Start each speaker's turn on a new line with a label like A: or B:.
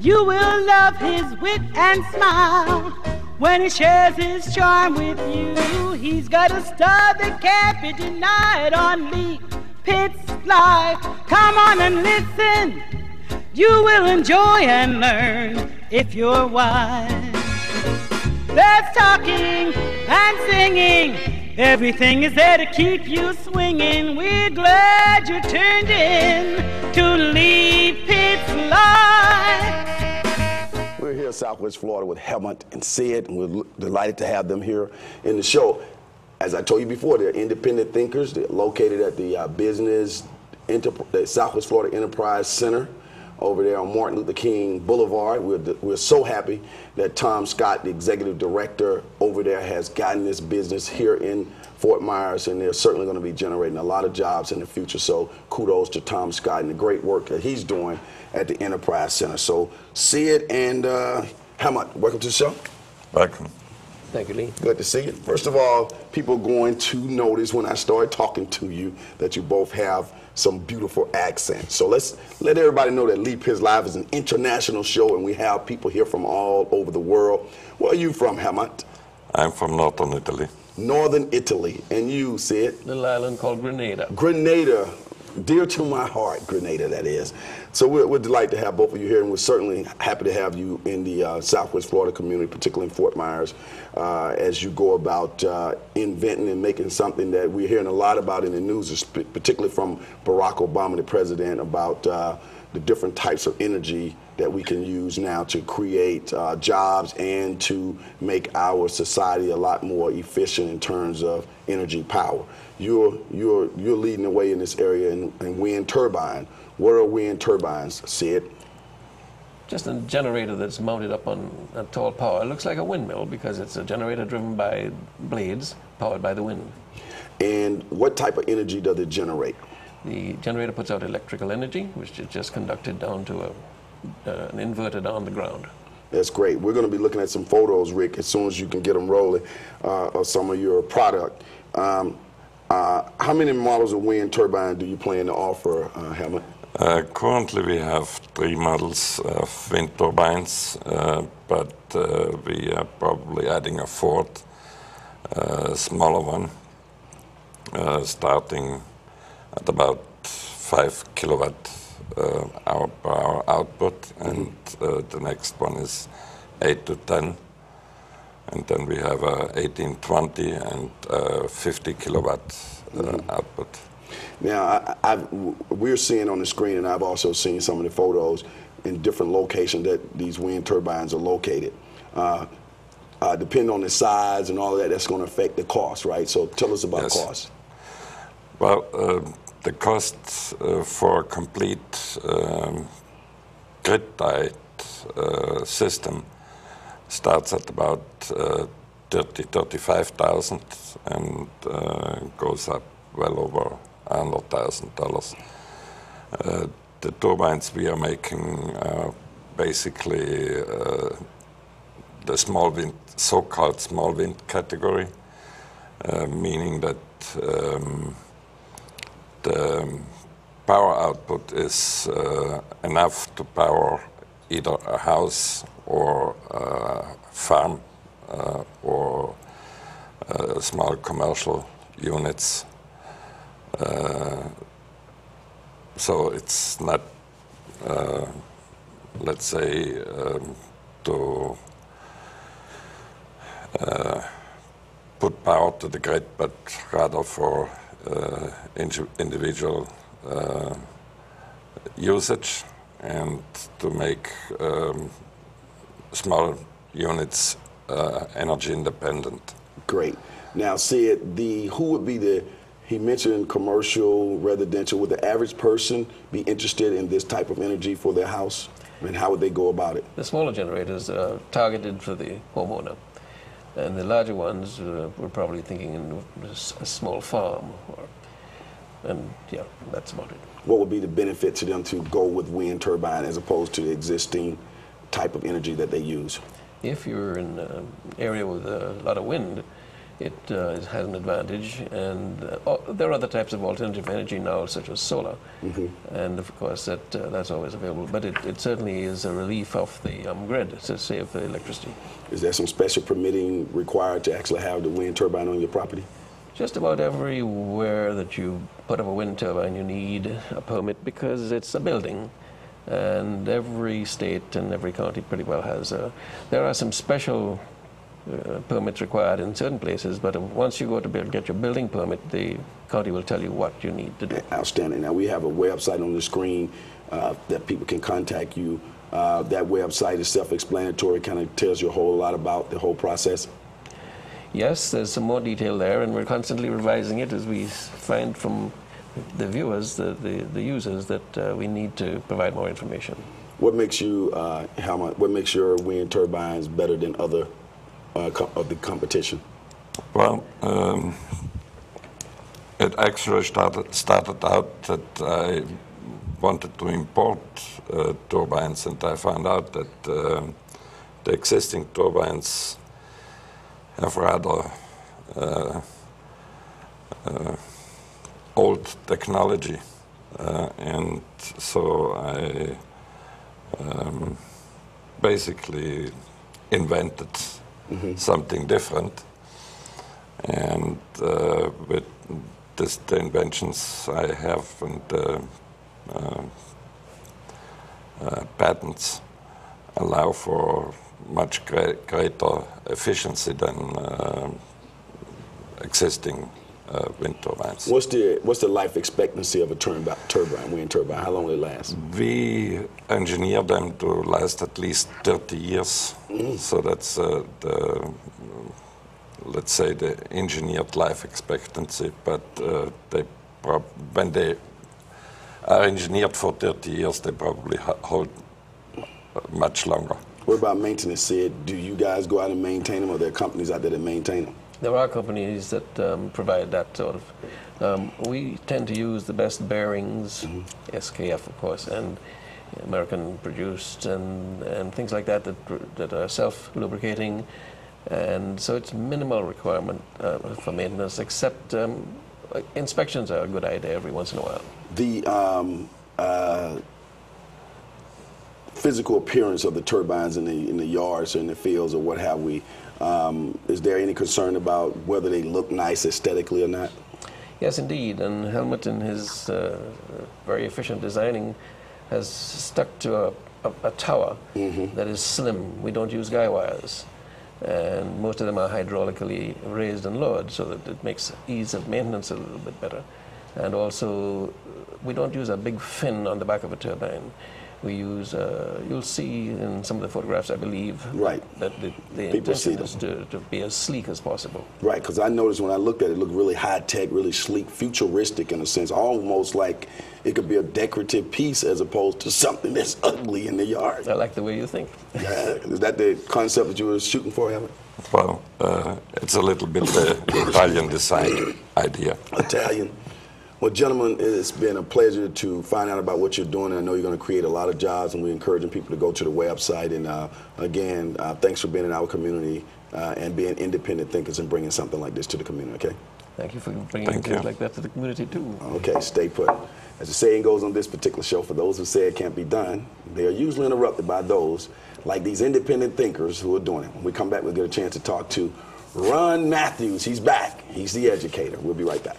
A: You will love his wit and smile when he shares his charm with you. He's got a star that can't be denied on Lee Pitts Live. Come on and listen. You will enjoy and learn if you're wise. There's talking and singing. Everything is there to keep you swinging. We're glad you turned in to Lee Pitts Live.
B: We're here in Southwest Florida with Helmut and Sid, and we're delighted to have them here in the show. As I told you before, they're independent thinkers. They're located at the the Southwest Florida Enterprise Center over there on Martin Luther King Boulevard. We're so happy that Tom Scott, the executive director over there, has gotten this business here in Fort Myers, and they're certainly going to be generating a lot of jobs in the future. So kudos to Tom Scott and the great work that he's doing at the Enterprise Center. So Sid and Helmut, welcome to the show.
C: Welcome.
D: Thank you, Lee.
B: Good to see you. First of all, people are going to notice when I start talking to you that you both have some beautiful accents. So let's let everybody know that Lee Pitts Live is an international show, and we have people here from all over the world. Where are you from, Helmut?
C: I'm from Northern Italy.
B: Northern Italy. And you, Sid?
D: Little island called Grenada.
B: Grenada. Dear to my heart, Grenada, that is. So we're delighted to have both of you here, and we're certainly happy to have you in the Southwest Florida community, particularly in Fort Myers, as you go about inventing and making something that we're hearing a lot about in the news, particularly from Barack Obama, the president, about the different types of energy that we can use now to create jobs and to make our society a lot more efficient in terms of energy power. You're leading the way in this area in wind turbine. What are wind turbines, Sid?
D: Just a generator that's mounted up on a tall power. It looks like a windmill because it's a generator driven by blades powered by the wind.
B: And what type of energy does it generate?
D: The generator puts out electrical energy, which is just conducted down to an inverter on the ground.
B: That's great. We're going to be looking at some photos, Rick, as soon as you can get them rolling, of some of your product. How many models of wind turbine do you plan to offer, Helmut?
C: Currently we have 3 models of wind turbines, but we are probably adding a 4th, smaller one, starting at about 5 kilowatt hour per hour output, and the next one is 8 to 10. And then we have a 1820 and 50 kilowatt output.
B: Now, we're seeing on the screen, and I've also seen some of the photos in different locations that these wind turbines are located. Depending on the size and all of that, that's going to affect the cost, right? So tell us about cost.
C: Well, the cost for a complete grid-tied system starts at about 35,000 and goes up well over $100,000. The turbines we are making are basically the small wind, so-called small wind category, meaning that the power output is enough to power either a house or a farm or small commercial units. So it's not, let's say, to put power to the grid, but rather for individual usage and to make small units energy independent.
B: Great. Now, Sid, who would be he mentioned commercial, residential. Would the average person be interested in this type of energy for their house? And how would they go about it?
D: The smaller generators are targeted for the homeowner. And the larger ones, we're probably thinking in a small farm. And yeah, that's about it.
B: What would be the benefit to them to go with wind turbine as opposed to the existing type of energy that they use?
D: If you're in an area with a lot of wind, it has an advantage. And there are other types of alternative energy now, such as solar, and of course that's always available. But it certainly is a relief of the grid to save the electricity.
B: Is there some special permitting required to actually have the wind turbine on your property?
D: Just about everywhere that you put up a wind turbine, you need a permit because it's a building. And every state and every county pretty well has there are some special permits required in certain places, but once you go to get your building permit, the county will tell you what you need to do.
B: Outstanding. Now, we have a website on the screen that people can contact you. That website is self-explanatory, kind of tells you a whole lot about the whole process.
D: Yes, there's some more detail there, and we're constantly revising it as we find from the viewers, the users, that we need to provide more information.
B: What makes you what makes your wind turbines better than other of the competition?
C: Well, it actually started out that I wanted to import turbines, and I found out that the existing turbines have rather old technology, and so I basically invented something different, and with the inventions I have and patents allow for much greater efficiency than existing wind turbines.
B: What's the life expectancy of a wind turbine? How long will it last?
C: We engineer them to last at least 30 years. So that's let's say the engineered life expectancy. But when they are engineered for 30 years, they probably hold much longer.
B: What about maintenance, Sid? Do you guys go out and maintain them, or are there companies out there that maintain them?
D: There are companies that provide that sort of. We tend to use the best bearings, SKF of course, and American produced, and things like that that are self-lubricating, and so it's minimal requirement for maintenance, except inspections are a good idea every once in a while.
B: The physical appearance of the turbines in the yards or in the fields or what have we, is there any concern about whether they look nice aesthetically or not?
D: Yes, indeed. And Helmut, in his very efficient designing, has stuck to a tower that is slim. We don't use guy wires. And most of them are hydraulically raised and lowered, so that it makes ease of maintenance a little bit better. And also, we don't use a big fin on the back of a turbine. We use, you'll see in some of the photographs, I believe, that the intention is to be as sleek as possible.
B: Right, because I noticed when I looked at it, it looked really high-tech, really sleek, futuristic in a sense, almost like it could be a decorative piece as opposed to something that's ugly in the yard.
D: I like the way you think.
B: Yeah. Is that the concept that you were shooting for, Helmut?
C: Well, it's a little bit the Italian design idea.
B: Italian. Well, gentlemen, it's been a pleasure to find out about what you're doing. I know you're going to create a lot of jobs, and we're encouraging people to go to the website. And again, thanks for being in our community and being independent thinkers and bringing something like this to the community, okay?
D: Thank you for bringing things like that to the community, too.
B: Okay, stay put. As the saying goes on this particular show, for those who say it can't be done, they are usually interrupted by those like these independent thinkers who are doing it. When we come back, we'll get a chance to talk to Ron Matthews. He's back. He's the educator. We'll be right back.